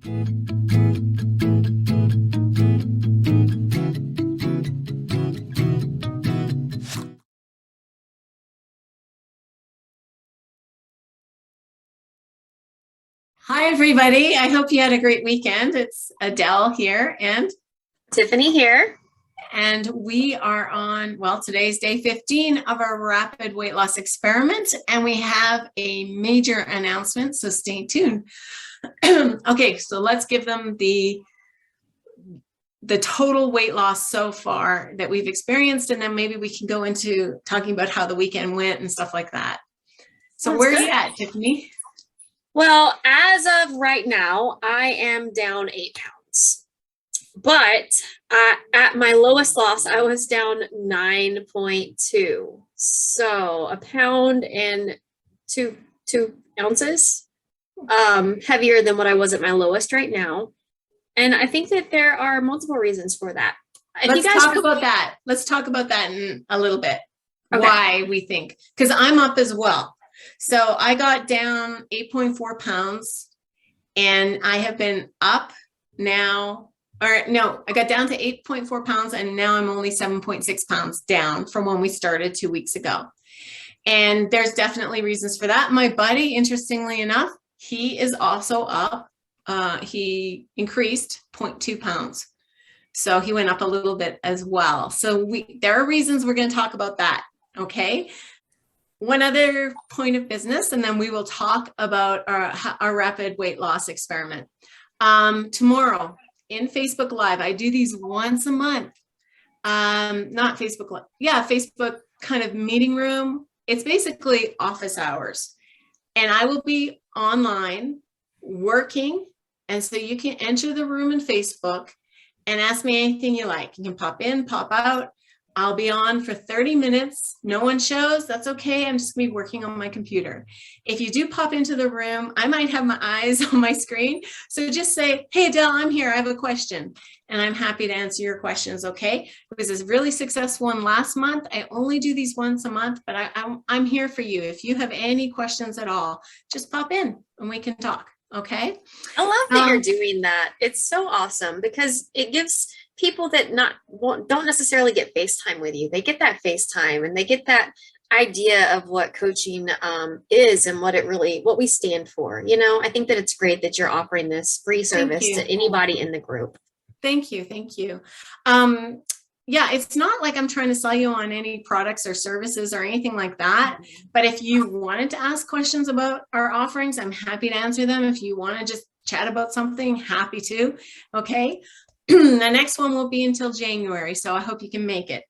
Hi, everybody. I hope you had a great weekend. It's Adele here and Tiffany here. we are on, well, today's day 15 of our rapid weight loss experiment, and we have a major announcement, so stay tuned. Okay, so let's give them the total weight loss so far that we've experienced, and then maybe we can go into talking about how the weekend went and stuff like that. So where are you at, Tiffany? Well, as of right now, I am down 8 pounds. But at my lowest loss, I was down 9.2. So a pound and two ounces heavier than what I was at my lowest right now. And I think that there are multiple reasons for that. Let's talk about that. Let's talk about that in a little bit. Okay. Why we think, because I'm up as well. So I got down 8.4 pounds and I have been up now, or no, I got down to 8.4 pounds and now I'm only 7.6 pounds down from when we started 2 weeks ago. And there's definitely reasons for that. My buddy, interestingly enough, he is also up. He increased 0.2 pounds. So he went up a little bit as well. So there are reasons we're going to talk about that. Okay. One other point of business, and then we will talk about our rapid weight loss experiment. Tomorrow in Facebook Live, I do these once a month. Not Facebook Live. Yeah, Facebook kind of meeting room. It's basically office hours. And I will be online working. And so you can enter the room in Facebook and ask me anything you like. You can pop in, pop out. I'll be on for 30 minutes. No one shows. That's okay. I'm just going to be working on my computer. If you do pop into the room, I might have my eyes on my screen. So just say, hey, Adele, I'm here. I have a question. And I'm happy to answer your questions, okay? It was a really successful one last month. I only do these once a month, but I'm here for you. If you have any questions at all, just pop in and we can talk, okay? I love that you're doing that. It's so awesome because it gives people that don't necessarily get FaceTime with you. They get that FaceTime and they get that idea of what coaching is and what we stand for. You know, I think that it's great that you're offering this free service to anybody in the group. Thank you. Thank you. Yeah, it's not like I'm trying to sell you on any products or services or anything like that. But if you wanted to ask questions about our offerings, I'm happy to answer them. If you want to just chat about something, happy to. Okay. The next one won't be until January, so I hope you can make it.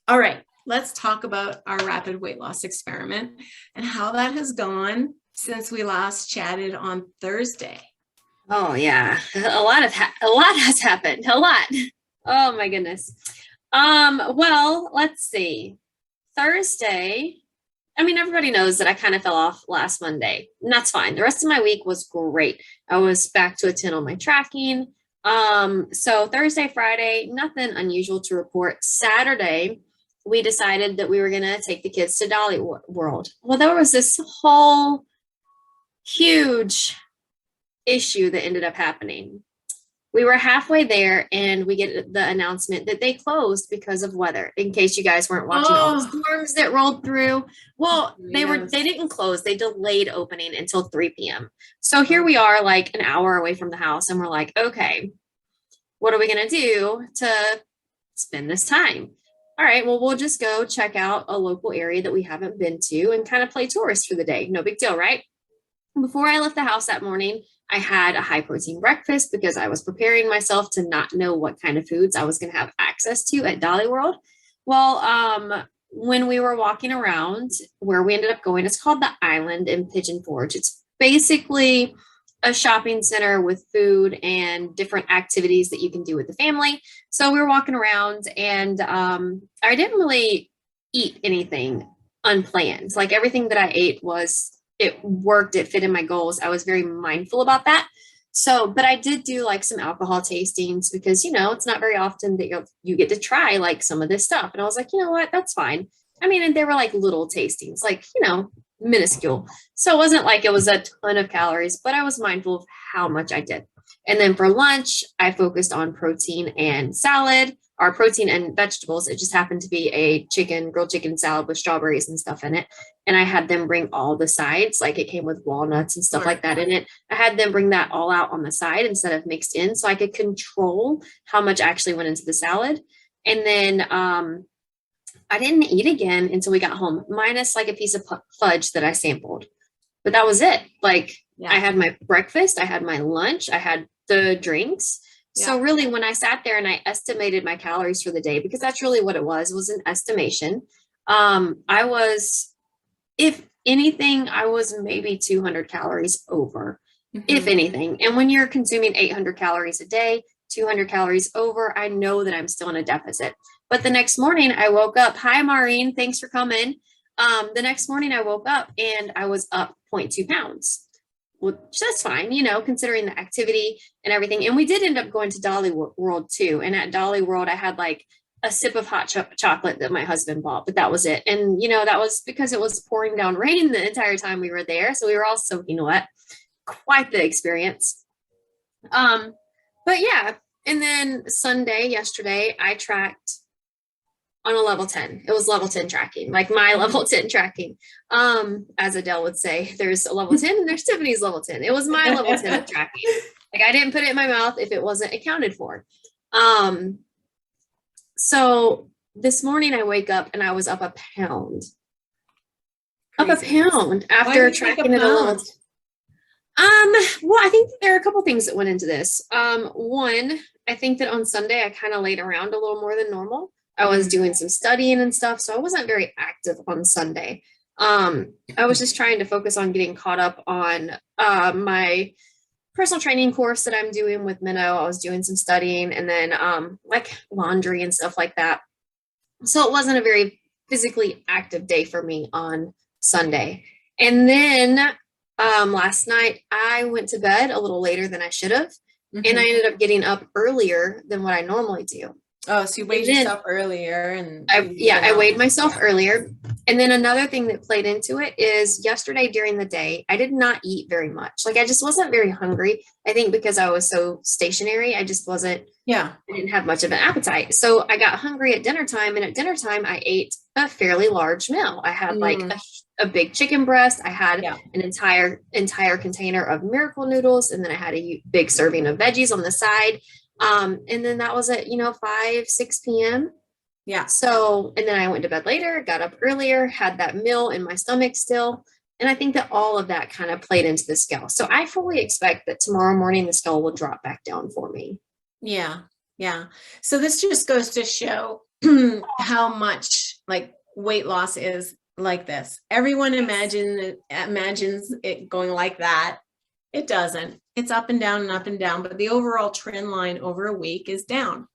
All right, let's talk about our rapid weight loss experiment and how that has gone since we last chatted on Thursday. Oh yeah, a lot has happened. A lot. Oh my goodness. Well, let's see. Thursday. I mean, everybody knows that I kind of fell off last Monday, and that's fine. The rest of my week was great. I was back to a 10 on my tracking. So Thursday, Friday, nothing unusual to report. Saturday, we decided that we were going to take the kids to Dolly World. Well, there was this whole huge issue that ended up happening. We were halfway there and we get the announcement that they closed because of weather, in case you guys weren't watching all the storms that rolled through. Well, they didn't close. They delayed opening until 3 p.m. So here we are like an hour away from the house and we're like, okay, what are we going to do to spend this time? All right, well, we'll just go check out a local area that we haven't been to and kind of play tourist for the day. No big deal, right? Before I left the house that morning, I had a high protein breakfast because I was preparing myself to not know what kind of foods I was going to have access to at Dolly World. Well, when we were walking around where we ended up going, it's called the Island in Pigeon Forge. It's basically a shopping center with food and different activities that you can do with the family. So we were walking around and I didn't really eat anything unplanned. Like everything that I ate it worked, it fit in my goals. I was very mindful about that. So, but I did do like some alcohol tastings because, you know, it's not very often that you get to try like some of this stuff. And I was like, you know what, that's fine. I mean, and they were like little tastings, like, you know, minuscule. So it wasn't like it was a ton of calories, but I was mindful of how much I did. And then for lunch, I focused on protein and salad, or protein and vegetables. It just happened to be a grilled chicken salad with strawberries and stuff in it. And I had them bring all the sides, like it came with walnuts and stuff like that in it. I had them bring that all out on the side instead of mixed in, so I could control how much actually went into the salad. And then I didn't eat again until we got home, minus like a piece of fudge that I sampled. But that was it. Like I had my breakfast, I had my lunch, I had the drinks. So really, when I sat there and I estimated my calories for the day, because that's really what it was an estimation. I was, if anything, I was maybe 200 calories over, if anything. And when you're consuming 800 calories a day, 200 calories over, I know that I'm still in a deficit. But the next morning I woke up. Hi, Maureen. Thanks for coming. The next morning I woke up and I was up 0.2 pounds. Which that's fine, you know, considering the activity and everything. And we did end up going to Dolly World too. And at Dolly World, I had like a sip of hot chocolate that my husband bought, but that was it. And, you know, that was because it was pouring down rain the entire time we were there. So we were all soaking wet. Quite the experience. But yeah. And then yesterday, I tracked on a level 10. It was level 10 tracking, like my level 10 tracking. As Adele would say, there's a level 10 and there's Tiffany's level 10. It was my level 10 of tracking. Like I didn't put it in my mouth if it wasn't accounted for. So this morning I wake up and I was up a pound. Crazy. Up a pound after tracking it a level 10. Well, I think there are a couple things that went into this. One, I think that on Sunday I kind of laid around a little more than normal. I was doing some studying and stuff, so I wasn't very active on Sunday. I was just trying to focus on getting caught up on my personal training course that I'm doing with Minnow. I was doing some studying and then like laundry and stuff like that. So it wasn't a very physically active day for me on Sunday. And then last night I went to bed a little later than I should have. And I ended up getting up earlier than what I normally do. Oh, so you weighed yourself earlier and I weighed myself earlier. And then another thing that played into it is yesterday during the day, I did not eat very much. Like I just wasn't very hungry. I think because I was so stationary, I just wasn't, I didn't have much of an appetite. So I got hungry at dinner time, and at dinner time, I ate a fairly large meal. I had like a big chicken breast. I had an entire container of Miracle noodles. And then I had a big serving of veggies on the side. And then that was at, 5, 6 p.m. Yeah. So, and then I went to bed later, got up earlier, had that meal in my stomach still. And I think that all of that kind of played into the scale. So I fully expect that tomorrow morning the scale will drop back down for me. Yeah. Yeah. So this just goes to show how much like weight loss is like this. Everyone imagines it going like that. It doesn't. It's up and down and up and down, but the overall trend line over a week is down.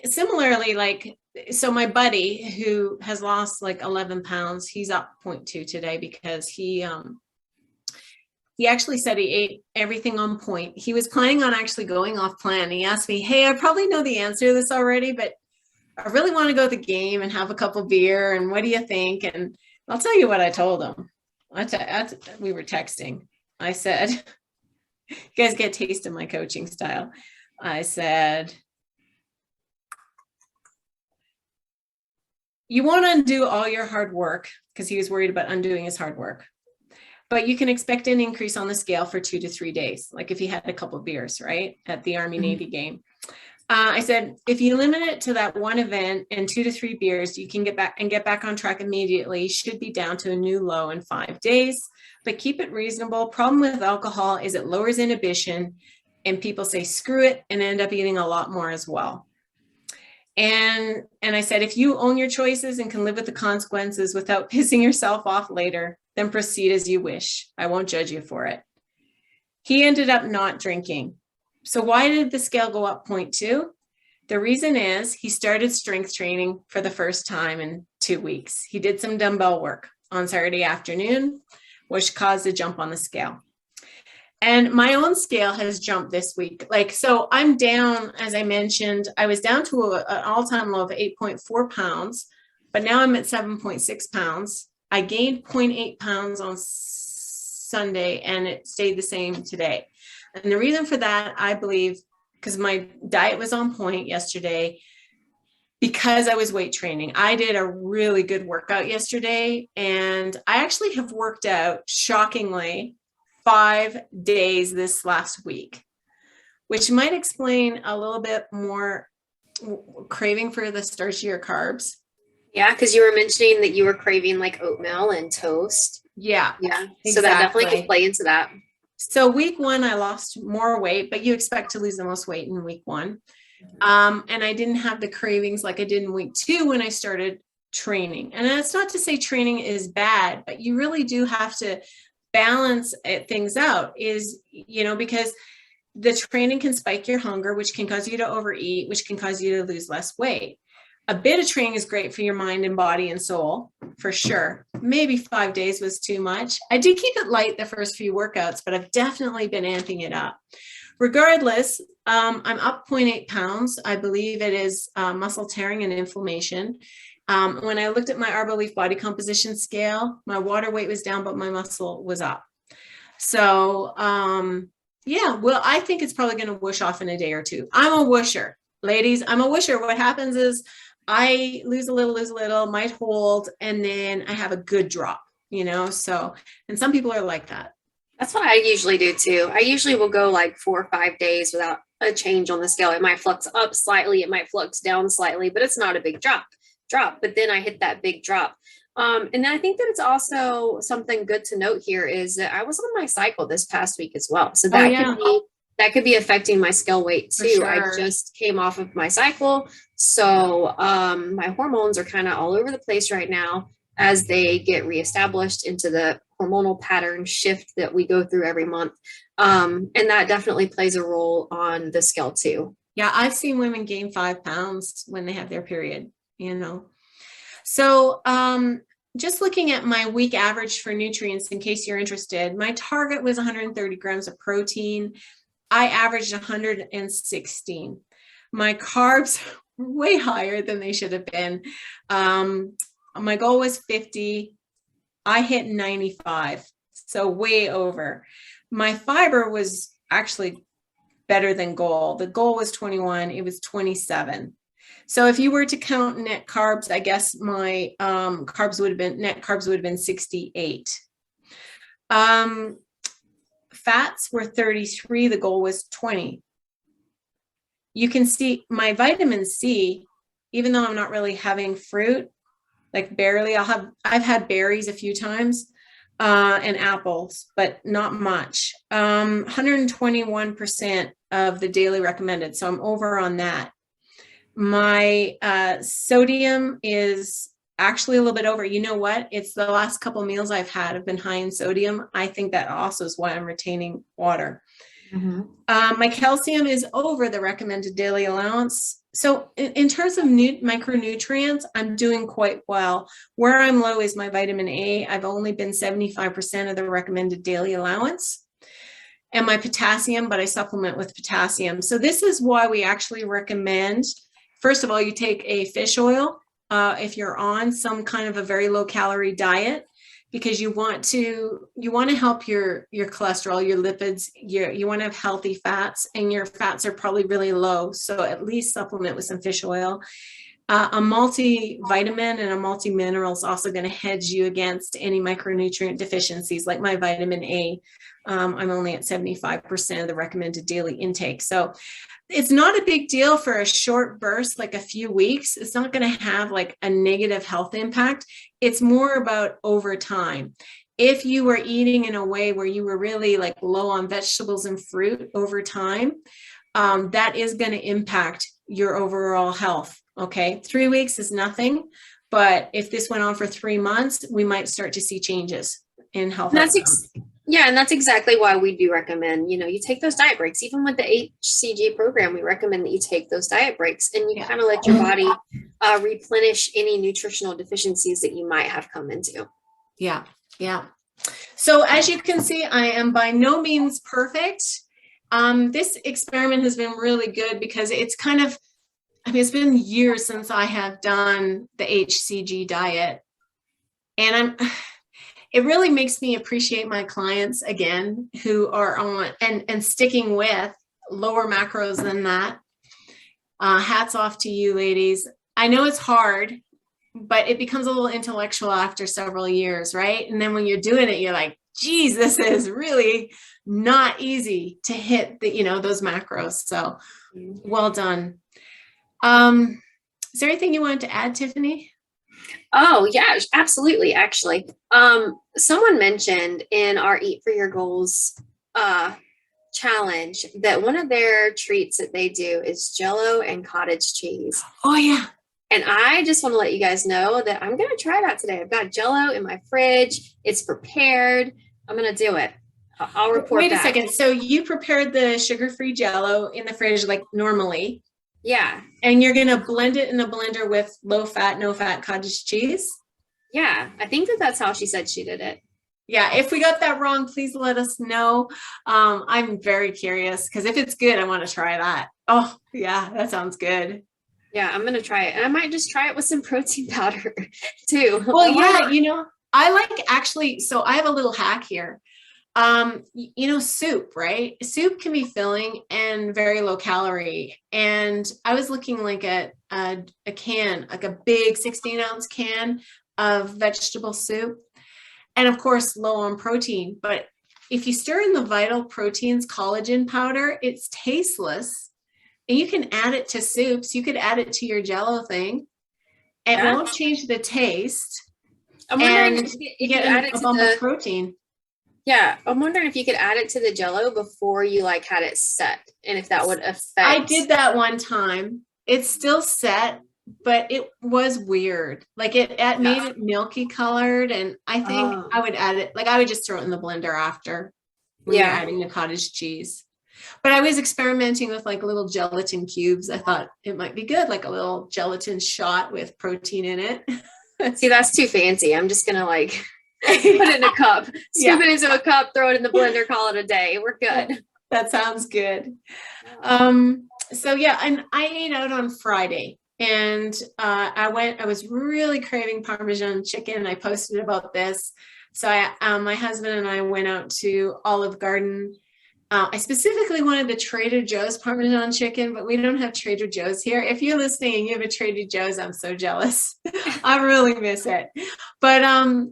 Similarly, like, so my buddy who has lost like 11 pounds, he's up 0.2 today because he actually said he ate everything on point. He was planning on actually going off plan. He asked me, hey, I probably know the answer to this already, but I really want to go to the game and have a couple beer. And what do you think? And I'll tell you what I told him. We were texting. I said, you guys get a taste of my coaching style. I said, you won't undo all your hard work, because he was worried about undoing his hard work, but you can expect an increase on the scale for 2 to 3 days. Like if he had a couple of beers, right, at the Army Navy game. I said, if you limit it to that one event and 2 to 3 beers, you can get back on track immediately. Should be down to a new low in 5 days, but keep it reasonable. Problem with alcohol is it lowers inhibition, and people say, screw it, and end up eating a lot more as well. And I said, if you own your choices and can live with the consequences without pissing yourself off later, then proceed as you wish. I won't judge you for it. He ended up not drinking. So why did the scale go up 0.2? The reason is he started strength training for the first time in 2 weeks. He did some dumbbell work on Saturday afternoon, which caused a jump on the scale. And my own scale has jumped this week. Like, so I'm down, as I mentioned, I was down to an all-time low of 8.4 pounds, but now I'm at 7.6 pounds. I gained 0.8 pounds on Sunday and it stayed the same today. And the reason for that, I believe, because my diet was on point yesterday, because I was weight training. I did a really good workout yesterday, and I actually have worked out, shockingly, 5 days this last week, which might explain a little bit more craving for the starchier carbs. Yeah, because you were mentioning that you were craving like oatmeal and toast. Yeah. Yeah. So that definitely exactly. could play into that. So week 1, I lost more weight, but you expect to lose the most weight in week 1. And I didn't have the cravings like I did in week 2 when I started training. And that's not to say training is bad, but you really do have to balance things out, because the training can spike your hunger, which can cause you to overeat, which can cause you to lose less weight. A bit of training is great for your mind and body and soul, for sure. Maybe 5 days was too much. I do keep it light the first few workouts, but I've definitely been amping it up. Regardless, I'm up 0.8 pounds. I believe it is muscle tearing and inflammation. When I looked at my Arbolife body composition scale, my water weight was down, but my muscle was up. So, well, I think it's probably going to whoosh off in a day or two. I'm a whoosher, ladies. I'm a whoosher. What happens is I lose a little, might hold, and then I have a good drop, so, and some people are like that. That's what I usually do too. I usually will go like 4 or 5 days without a change on the scale. It might flux up slightly, it might flux down slightly, but it's not a big drop. But then I hit that big drop. And I think that it's also something good to note here is that I was on my cycle this past week as well. So that could be affecting my scale weight too. Sure. I just came off of my cycle. So my hormones are kind of all over the place right now as they get reestablished into the hormonal pattern shift that we go through every month. And that definitely plays a role on the scale too. Yeah, I've seen women gain 5 pounds when they have their period, So just looking at my week average for nutrients, in case you're interested, my target was 130 grams of protein. I averaged 116. My carbs were way higher than they should have been. My goal was 50. I hit 95, so way over. My fiber was actually better than goal. The goal was 21. It was 27. So if you were to count net carbs, I guess my net carbs would have been 68. Fats were 33. The goal was 20. You can see my vitamin C, even though I'm not really having fruit, like barely. I've had berries a few times and apples, but not much. 121% of the daily recommended. So I'm over on that. My sodium is actually a little bit over. You know what? It's the last couple of meals I've had have been high in sodium. I think that also is why I'm retaining water. Mm-hmm. My calcium is over the recommended daily allowance. So in terms of micronutrients, I'm doing quite well. Where I'm low is my vitamin A. I've only been 75% of the recommended daily allowance. And my potassium, but I supplement with potassium. So this is why we actually recommend, first of all, you take a fish oil if you're on some kind of a very low calorie diet, because you want to help your cholesterol, your lipids, you want to have healthy fats, and your fats are probably really low. So at least supplement with some fish oil. A multivitamin and a multi-mineral is also going to hedge you against any micronutrient deficiencies, like my vitamin A. I'm only at 75% of the recommended daily intake. So it's not a big deal for a short burst, like a few weeks. It's not going to have like a negative health impact. It's more about over time. If you were eating in a way where you were really like low on vegetables and fruit over time, that is going to impact your overall health. Okay. 3 weeks is nothing, but if this went on for 3 months, we might start to see changes in health. And that's exactly why we do recommend, you take those diet breaks. Even with the HCG program, we recommend that you take those diet breaks and you kind of let your body replenish any nutritional deficiencies that you might have come into. Yeah. So as you can see, I am by no means perfect. This experiment has been really good because it's it's been years since I have done the HCG diet, and it really makes me appreciate my clients again, who are on and sticking with lower macros than that. Hats off to you ladies. I know it's hard, but it becomes a little intellectual after several years, right? And then when you're doing it, you're like, geez, this is really not easy to hit the, those macros. So well done. Is there anything you wanted to add, Tiffany? Oh yeah, absolutely. Actually, someone mentioned in our Eat for Your Goals challenge that one of their treats that they do is Jello and cottage cheese. Oh yeah. And I just want to let you guys know that I'm going to try that today. I've got Jello in my fridge. It's prepared. I'm going to do it. I'll report Wait back. a second. So you prepared the sugar-free Jello in the fridge like normally. Yeah. And you're going to blend it in a blender with low fat, no fat cottage cheese? Yeah. I think that's how she said she did it. Yeah. If we got that wrong, please let us know. I'm very curious because if it's good, I want to try that. Oh yeah, that sounds good. Yeah, I'm going to try it. And I might just try it with some protein powder too. Well, yeah, I like actually, so I have a little hack here. Soup, right? Soup can be filling and very low calorie. And I was looking like at a can, like a big 16-ounce can of vegetable soup. And of course, low on protein. But if you stir in the Vital Proteins collagen powder, it's tasteless. And you can add it to soups. You could add it to your Jello thing. It won't change the taste. I'm wondering if you get add it a to bump the of protein. Yeah, I'm wondering if you could add it to the Jello before you had it set, and if that would affect. I did that one time. It's still set, but it was weird. Like it made it milky colored, and I think I would add it. Like I would just throw it in the blender after when you're adding the cottage cheese. But I was experimenting with like little gelatin cubes. I thought it might be good, like a little gelatin shot with protein in it. See, that's too fancy. I'm just gonna put it in a cup, scoop it into a cup, throw it in the blender, call it a day. We're good. That sounds good. So yeah, and I ate out on Friday, and I was really craving Parmesan chicken. I posted about this. So my husband and I went out to Olive Garden. I specifically wanted the Trader Joe's Parmesan chicken, but we don't have Trader Joe's here. If you're listening and you have a Trader Joe's, I'm so jealous. I really miss it. But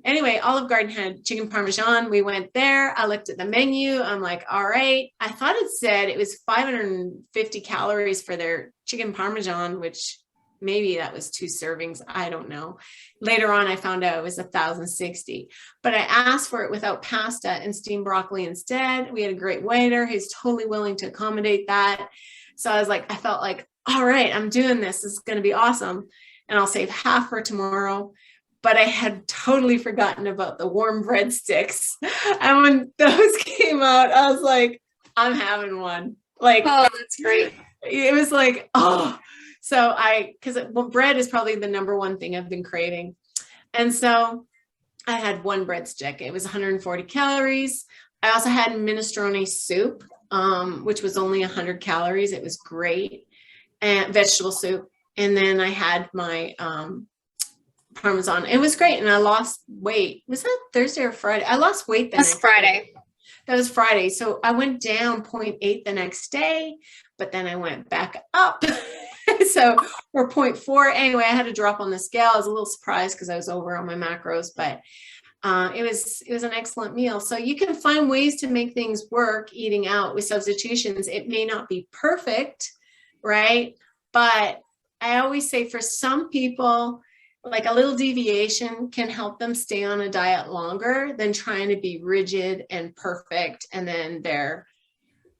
anyway, Olive Garden had chicken Parmesan. We went there. I looked at the menu. I'm like, all right. I thought it said it was 550 calories for their chicken Parmesan, which maybe that was 2 servings. I don't know. Later on, I found out it was 1,060. But I asked for it without pasta and steamed broccoli instead. We had a great waiter who's totally willing to accommodate that. So I felt like, all right, I'm doing this. This is going to be awesome. And I'll save half for tomorrow. But I had totally forgotten about the warm breadsticks. And when those came out, I was like, I'm having one. Like, oh, that's great. It was like, oh. So because bread is probably the number one thing I've been craving. And so I had one breadstick. It was 140 calories. I also had minestrone soup, which was only 100 calories. It was great. And vegetable soup. And then I had my Parmesan. It was great. And I lost weight. Was that Thursday or Friday? I lost weight the next Friday. day. That was Friday. So I went down 0.8 the next day, but then I went back up. So we're 0.4. Anyway, I had to drop on the scale. I was a little surprised because I was over on my macros, but it was an excellent meal. So you can find ways to make things work eating out with substitutions. It may not be perfect, right? But I always say for some people, like a little deviation can help them stay on a diet longer than trying to be rigid and perfect. And then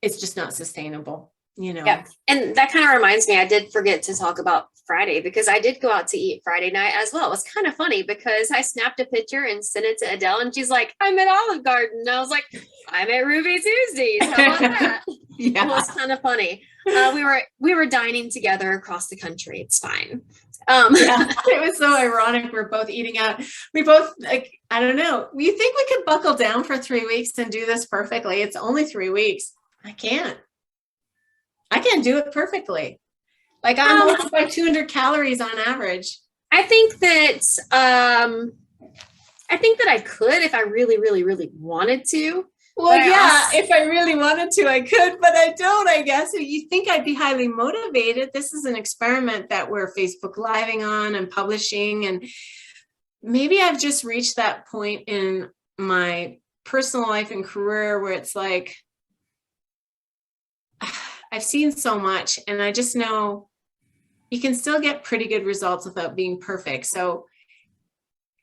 it's just not sustainable. Yeah. And that kind of reminds me, I did forget to talk about Friday because I did go out to eat Friday night as well. It was kind of funny because I snapped a picture and sent it to Adele and she's like, I'm at Olive Garden. And I was like, I'm at Ruby Tuesdays. How about that? Yeah. It was kind of funny. We were dining together across the country. It's fine. It was so ironic. We're both eating out. We both I don't know. You think we could buckle down for 3 weeks and do this perfectly? It's only 3 weeks. I can't do it perfectly. Like I'm over by 200 calories on average. I think that I think that I could if I really, really, really wanted to. Well, But yeah, if I really wanted to, I could, but I don't, I guess. You think I'd be highly motivated. This is an experiment that we're Facebook Living on and publishing. And maybe I've just reached that point in my personal life and career where it's like, I've seen so much, and I just know you can still get pretty good results without being perfect. So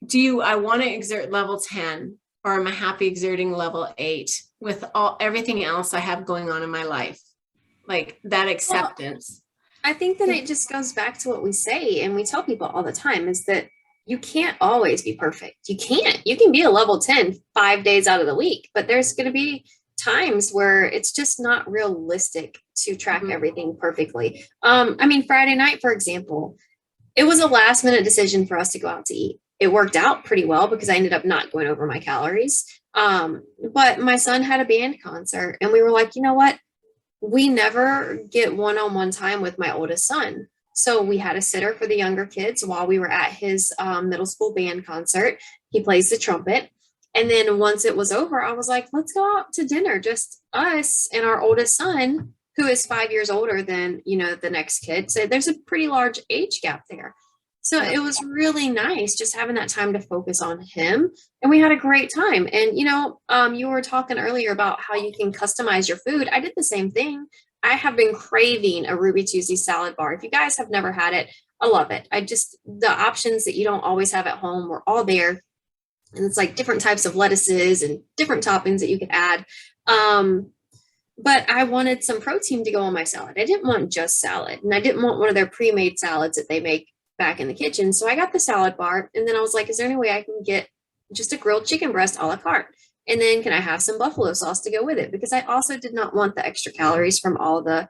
I want to exert level 10, or am I happy exerting level 8 with everything else I have going on in my life? Like that acceptance. I think that it just goes back to what we say and we tell people all the time, is that you can't always be perfect. You can't. You can be a level 10 5 days out of the week, but there's going to be times where it's just not realistic to track everything perfectly. I mean, Friday night, for example, it was a last minute decision for us to go out to eat. It worked out pretty well because I ended up not going over my calories. But my son had a band concert and we were like, you know what? We never get one-on-one time with my oldest son. So we had a sitter for the younger kids while we were at his middle school band concert. He plays the trumpet. And then once it was over, I was like, let's go out to dinner, just us and our oldest son, who is 5 years older than, the next kid. So there's a pretty large age gap there. So it was really nice just having that time to focus on him. And we had a great time. And, you were talking earlier about how you can customize your food. I did the same thing. I have been craving a Ruby Tuesday salad bar. If you guys have never had it, I love it. The options that you don't always have at home were all there. And it's like different types of lettuces and different toppings that you could add. But I wanted some protein to go on my salad. I didn't want just salad. And I didn't want one of their pre-made salads that they make back in the kitchen. So I got the salad bar. And then I was like, is there any way I can get just a grilled chicken breast a la carte? And then can I have some buffalo sauce to go with it? Because I also did not want the extra calories from all the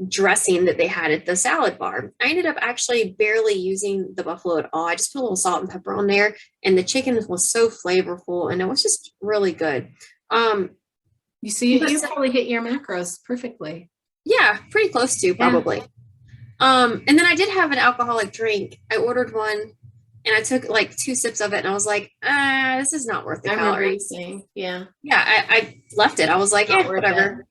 dressing that they had at the salad bar. I ended up actually barely using the buffalo at all. I just put a little salt and pepper on there, and the chicken was so flavorful and it was just really good. You probably hit your macros perfectly. Yeah, pretty close to probably. Yeah. And then I did have an alcoholic drink. I ordered one and I took like 2 sips of it and I was like, this is not worth the calories. Yeah. Yeah. I left it. I was like, whatever.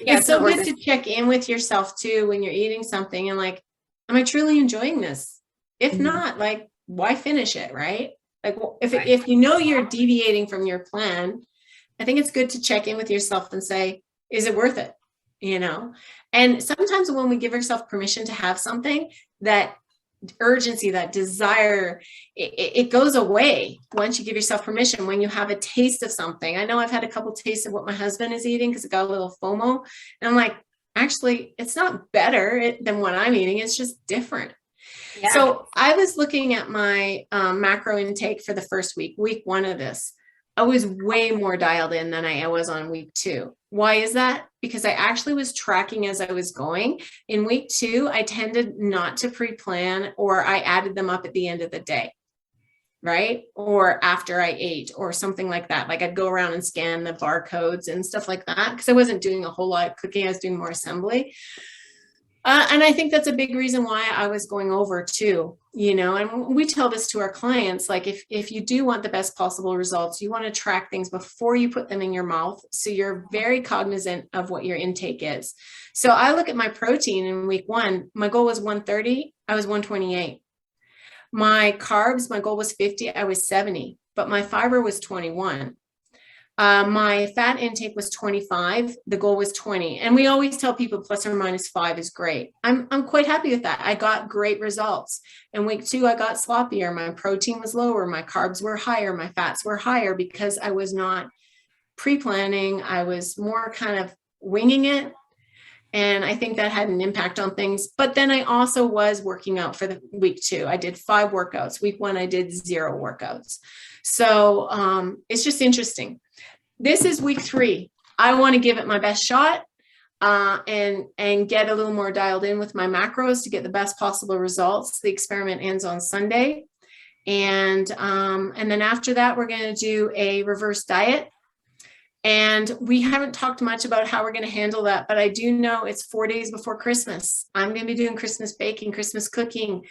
Yeah, it's so good to check in with yourself too when you're eating something and like, am I truly enjoying this? If not, like, why finish it, right? Like, if you're deviating from your plan, I think it's good to check in with yourself and say, is it worth it? And sometimes when we give ourselves permission to have something, that urgency, that desire, it goes away once you give yourself permission. When you have a taste of something, I know I've had a couple tastes of what my husband is eating because it got a little FOMO, and I'm like, actually, it's not better than what I'm eating. It's just different. Yeah. So I was looking at my macro intake for the first week 1 of this. I was way more dialed in than I was on week 2. Why is that? Because I actually was tracking as I was going. In week 2, I tended not to pre-plan, or I added them up at the end of the day, right? Or after I ate or something like that. Like I'd go around and scan the barcodes and stuff like that because I wasn't doing a whole lot of cooking. I was doing more assembly. And I think that's a big reason why I was going over too, and we tell this to our clients, like if you do want the best possible results, you want to track things before you put them in your mouth. So you're very cognizant of what your intake is. So I look at my protein in week 1, my goal was 130. I was 128. My carbs, my goal was 50. I was 70, but my fiber was 21. My fat intake was 25. The goal was 20. And we always tell people plus or minus 5 is great. I'm quite happy with that. I got great results. In week 2, I got sloppier. My protein was lower. My carbs were higher. My fats were higher because I was not pre-planning. I was more kind of winging it. And I think that had an impact on things. But then I also was working out for the week 2. I did 5 workouts. Week 1, I did 0 workouts. So it's just interesting. This is week 3. I want to give it my best shot and get a little more dialed in with my macros to get the best possible results. The experiment ends on Sunday. And then after that, we're going to do a reverse diet. And we haven't talked much about how we're going to handle that, but I do know it's 4 days before Christmas. I'm going to be doing Christmas baking, Christmas cooking.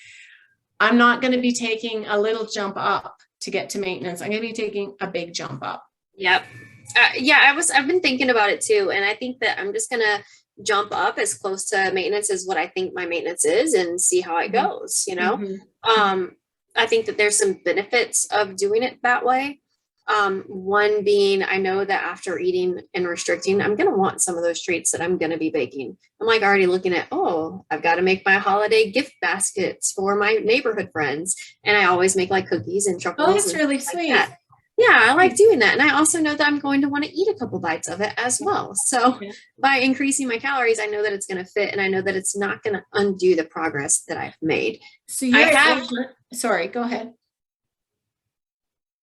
I'm not going to be taking a little jump up to get to maintenance, I'm going to be taking a big jump up. Yep. Yeah, I've been thinking about it too. And I think that I'm just going to jump up as close to maintenance as what I think my maintenance is and see how it goes, you know? I think that there's some benefits of doing it that way. One being, I know that after eating and restricting, I'm going to want some of those treats that I'm going to be baking. I'm like already looking at, oh, I've got to make my holiday gift baskets for my neighborhood friends. And I always make like cookies and chocolates. Oh, that's really sweet. That. Yeah, I like doing that. And I also know that I'm going to want to eat a couple bites of it as well. So by increasing my calories, I know that it's going to fit, and I know that it's not going to undo the progress that I've made. So sorry, go ahead.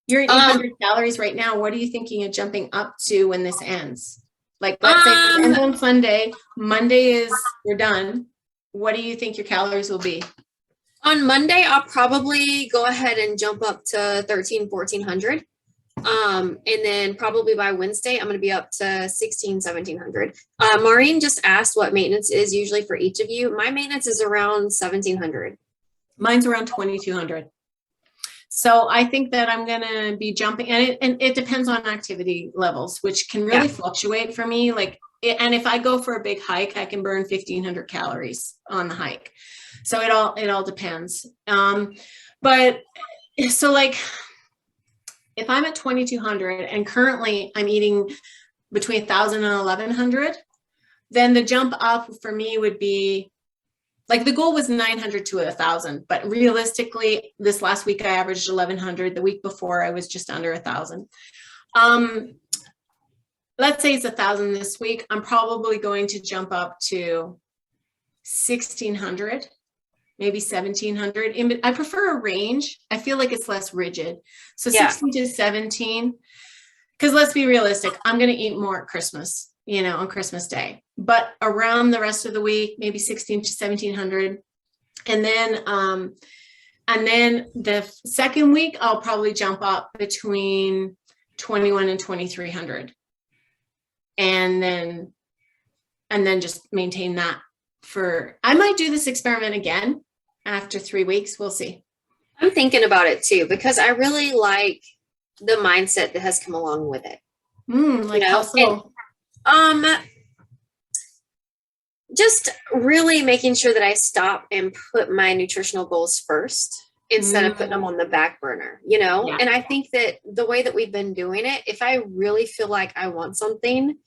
You're at 800 calories right now. What are you thinking of jumping up to when this ends? Like, let's say it ends on Sunday. Monday we're done. What do you think your calories will be? On Monday, I'll probably go ahead and jump up to 1400. And then probably by Wednesday, I'm going to be up to 1700. Maureen just asked what maintenance is usually for each of you. My maintenance is around 1700. Mine's around 2200. So I think that I'm going to be jumping, and it depends on activity levels, which can really fluctuate for me. And if I go for a big hike, I can burn 1500 calories on the hike. So it all depends. But so like, if I'm at 2200 and currently I'm eating between 1000 and 1100, then the jump up for me would be like, the goal was 900 to 1000, but realistically this last week I averaged 1100. The week before I was just under 1000. Let's say it's 1000 this week. I'm probably going to jump up to 1600. Maybe 1700. I prefer a range. I feel like it's less rigid. So 16 to 17, because let's be realistic. I'm going to eat more at Christmas, on Christmas Day, but around the rest of the week, maybe 16 to 1700. And then the second week, I'll probably jump up between 21 and 2300. And then just maintain that I might do this experiment again. After 3 weeks, we'll see. I'm thinking about it too, because I really like the mindset that has come along with it. How so? Just really making sure that I stop and put my nutritional goals first instead of putting them on the back burner, And I think that the way that we've been doing it, if I really feel like I want something,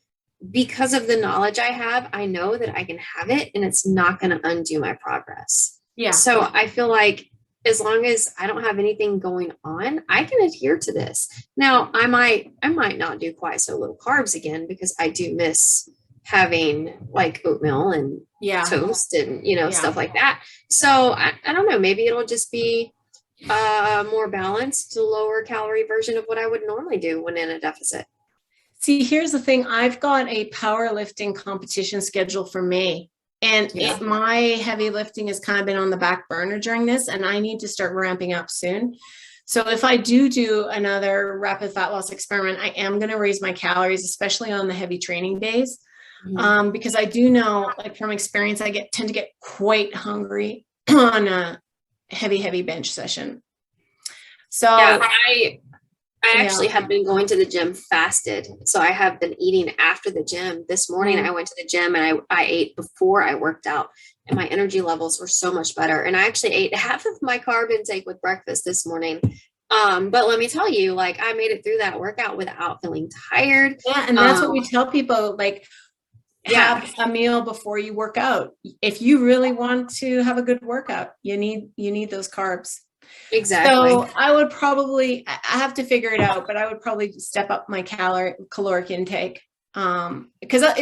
because of the knowledge I have, I know that I can have it and it's not going to undo my progress. Yeah. So I feel like as long as I don't have anything going on, I can adhere to this. Now, I might not do quite so low carbs again, because I do miss having like oatmeal and toast and, stuff like that. So I don't know, maybe it'll just be a more balanced, lower calorie version of what I would normally do when in a deficit. See, here's the thing. I've got a powerlifting competition scheduled for May. And my heavy lifting has kind of been on the back burner during this, and I need to start ramping up soon. So if I do another rapid fat loss experiment, I am going to raise my calories, especially on the heavy training days, because I do know, like from experience, I tend to get quite hungry on a heavy bench session. So I actually have been going to the gym fasted. So I have been eating after the gym. This morning I went to the gym and I ate before I worked out, and my energy levels were so much better. And I actually ate half of my carb intake with breakfast this morning. But let me tell you, like, I made it through that workout without feeling tired. Yeah. And that's what we tell people, like, have a meal before you work out. If you really want to have a good workout, you need those carbs. Exactly. So I would probably, I have to figure it out, but I would probably step up my caloric intake. Because at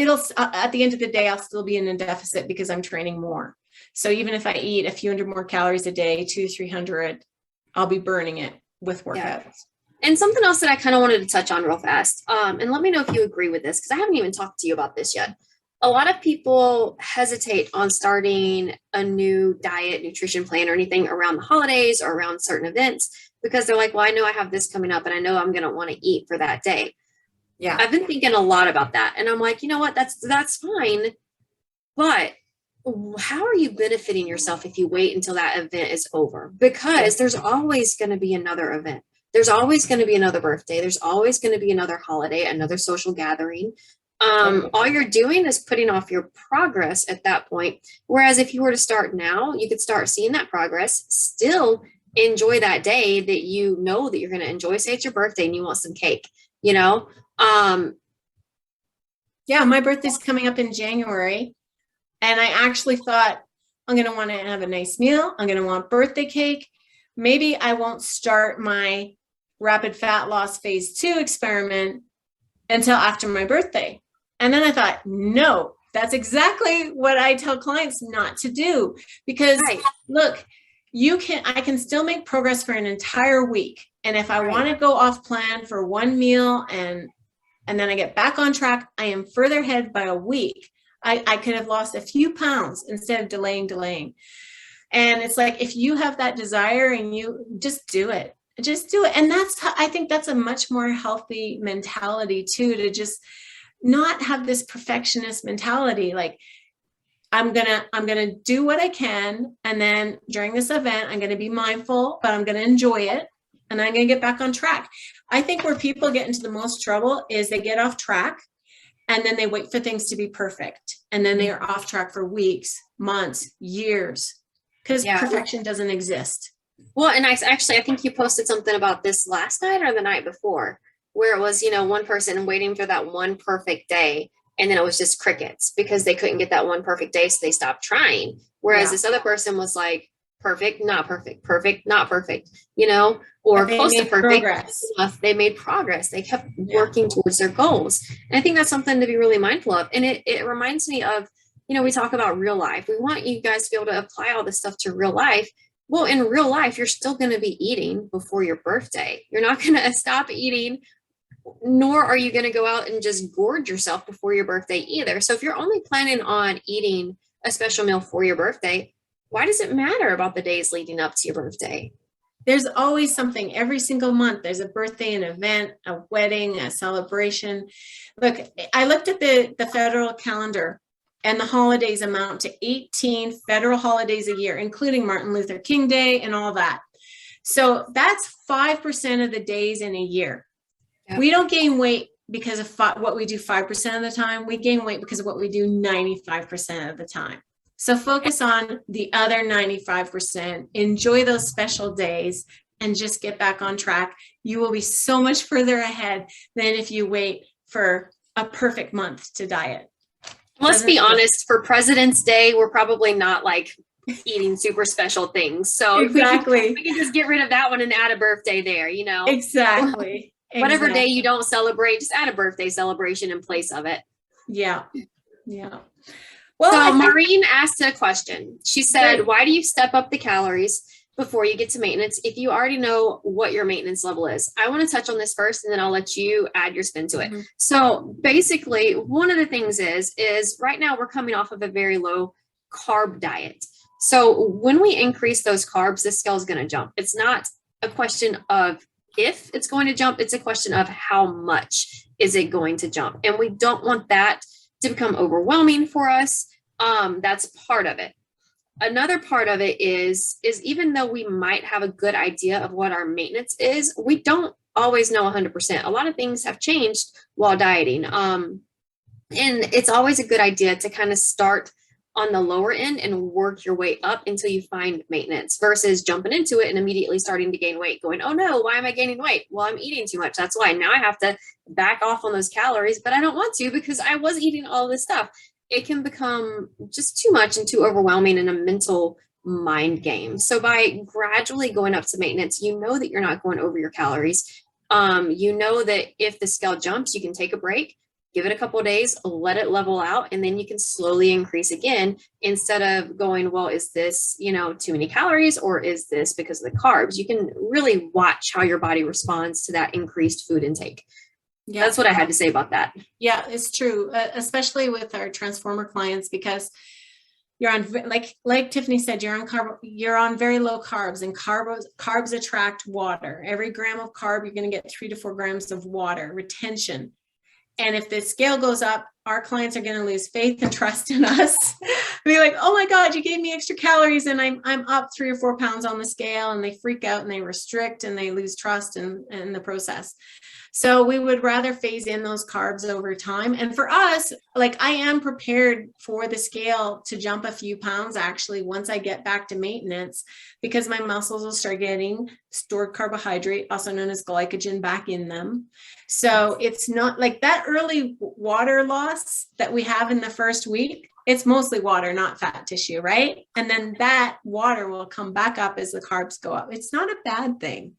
the end of the day, I'll still be in a deficit because I'm training more. So even if I eat a few hundred more calories a day, 200-300, I'll be burning it with workouts. Yeah. And something else that I kind of wanted to touch on real fast. And let me know if you agree with this, because I haven't even talked to you about this yet. A lot of people hesitate on starting a new diet, nutrition plan or anything around the holidays or around certain events, because they're like, well, I know I have this coming up and I know I'm going to want to eat for that day. Yeah. I've been thinking a lot about that. And I'm like, you know what, that's fine. But how are you benefiting yourself if you wait until that event is over? Because there's always going to be another event. there's always going to be another birthday. There's always going to be another holiday, another social gathering. All you're doing is putting off your progress at that point. Whereas if you were to start now, you could start seeing that progress, still enjoy that day that you know that you're going to enjoy. Say it's your birthday and you want some cake, you know? Yeah, my birthday's coming up in January. And I actually thought, I'm going to want to have a nice meal. I'm going to want birthday cake. Maybe I won't start my rapid fat loss phase 2 experiment until after my birthday. And then I thought, no, that's exactly what I tell clients not to do. Because look, I can still make progress for an entire week. And if I want to go off plan for one meal and then I get back on track, I am further ahead by a week. I could have lost a few pounds instead of delaying. And it's like, if you have that desire and you just do it. And I think that's a much more healthy mentality too, to just not have this perfectionist mentality. Like, I'm gonna do what I can. And then during this event, I'm gonna be mindful, but I'm gonna enjoy it. And I'm gonna get back on track. I think where people get into the most trouble is they get off track and then they wait for things to be perfect. And then they are off track for weeks, months, years, because perfection doesn't exist. Well, and I think you posted something about this last night or the night before, where it was, one person waiting for that one perfect day. And then it was just crickets because they couldn't get that one perfect day. So they stopped trying. Whereas this other person was like, perfect, not perfect, perfect, not perfect, or close to perfect. They made progress. They kept working towards their goals. And I think that's something to be really mindful of. And it reminds me of, we talk about real life. We want you guys to be able to apply all this stuff to real life. Well, in real life, you're still going to be eating before your birthday. You're not going to stop eating, nor are you going to go out and just gorge yourself before your birthday either. So if you're only planning on eating a special meal for your birthday, why does it matter about the days leading up to your birthday? There's always something every single month. There's a birthday, an event, a wedding, a celebration. Look, I looked at the federal calendar, and the holidays amount to 18 federal holidays a year, including Martin Luther King Day and all that. So that's 5% of the days in a year. Yep. We don't gain weight because of what we do 5% of the time. We gain weight because of what we do 95% of the time. So focus on the other 95%, enjoy those special days, and just get back on track. You will be so much further ahead than if you wait for a perfect month to diet. Let's be honest, for President's Day, we're probably not like eating super special things. So exactly, we can just get rid of that one and add a birthday there, Exactly. Whatever day you don't celebrate, just add a birthday celebration in place of it. Yeah. Well, so Maureen asked a question. She said, why do you step up the calories before you get to maintenance if you already know what your maintenance level is? I want to touch on this first, and then I'll let you add your spin to it. Mm-hmm. So basically, one of the things is right now we're coming off of a very low carb diet. So when we increase those carbs, the scale is going to jump. It's not a question of if it's going to jump. It's a question of how much is it going to jump. And we don't want that to become overwhelming for us. That's part of it. Another part of it is even though we might have a good idea of what our maintenance is, we don't always know 100%. A lot of things have changed while dieting. And it's always a good idea to kind of start on the lower end and work your way up until you find maintenance versus jumping into it and immediately starting to gain weight, going, oh no, why am I gaining weight? Well, I'm eating too much. That's why now I have to back off on those calories, but I don't want to because I was eating all this stuff. It can become just too much and too overwhelming in a mental mind game. So by gradually going up to maintenance, you know that you're not going over your calories. You know that if the scale jumps, you can take a break, give it a couple of days, let it level out, and then you can slowly increase again instead of going, well, is this, too many calories or is this because of the carbs? You can really watch how your body responds to that increased food intake. Yeah, that's what I had to say about that. Yeah, it's true, especially with our transformer clients, because you're on, like Tiffany said, you're on very low carbs, and carbs attract water. Every gram of carb, you're going to get 3 to 4 grams of water retention. And if the scale goes up, our clients are going to lose faith and trust in us. Be like, oh my God, you gave me extra calories and I'm up 3 or 4 pounds on the scale, and they freak out and they restrict and they lose trust in the process. So we would rather phase in those carbs over time. And for us, like, I am prepared for the scale to jump a few pounds actually once I get back to maintenance, because my muscles will start getting stored carbohydrate, also known as glycogen, back in them. So it's not like that early water loss that we have in the first week. It's mostly water, not fat tissue, right? And then that water will come back up as the carbs go up. It's not a bad thing.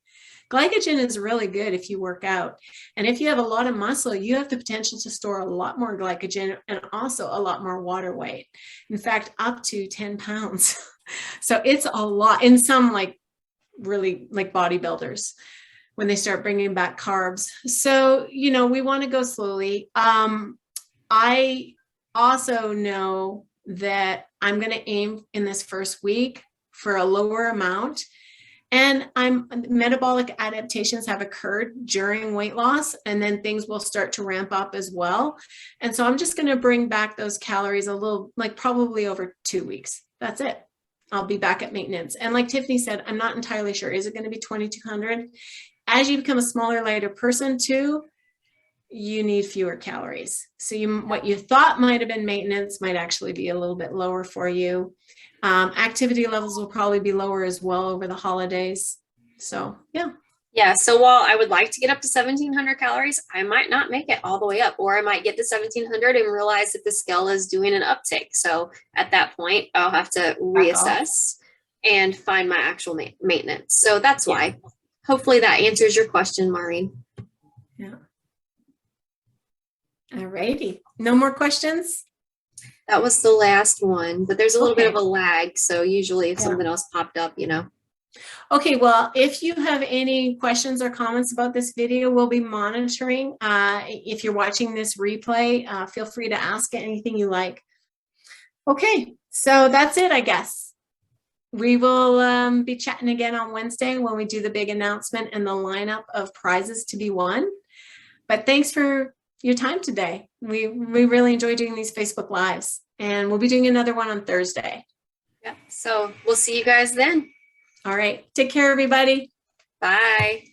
Glycogen is really good if you work out. And if you have a lot of muscle, you have the potential to store a lot more glycogen and also a lot more water weight. In fact, up to 10 pounds. So it's a lot in some like really like bodybuilders when they start bringing back carbs. So, you know, we want to go slowly. I also know that I'm going to aim in this first week for a lower amount. And metabolic adaptations have occurred during weight loss, and then things will start to ramp up as well. And so I'm just going to bring back those calories a little, like probably over 2 weeks. That's it. I'll be back at maintenance. And like Tiffany said, I'm not entirely sure. Is it going to be 2,200? As you become a smaller, lighter person too, you need fewer calories. So what you thought might have been maintenance might actually be a little bit lower for you. Activity levels will probably be lower as well over the holidays. So, yeah. Yeah. So while I would like to get up to 1,700 calories, I might not make it all the way up, or I might get to 1,700 and realize that the scale is doing an uptick. So at that point, I'll have to reassess and find my actual maintenance. So that's why. Hopefully that answers your question, Maureen. Yeah. All righty. No more questions? That was the last one, but there's a little bit of a lag. So usually if something else popped up, you know. Okay, well, if you have any questions or comments about this video, we'll be monitoring. If you're watching this replay, feel free to ask anything you like. Okay, so that's it, I guess. We will be chatting again on Wednesday when we do the big announcement and the lineup of prizes to be won. But thanks for your time today. We really enjoy doing these Facebook Lives, and we'll be doing another one on Thursday. Yeah, so we'll see you guys then. All right. Take care, everybody. Bye.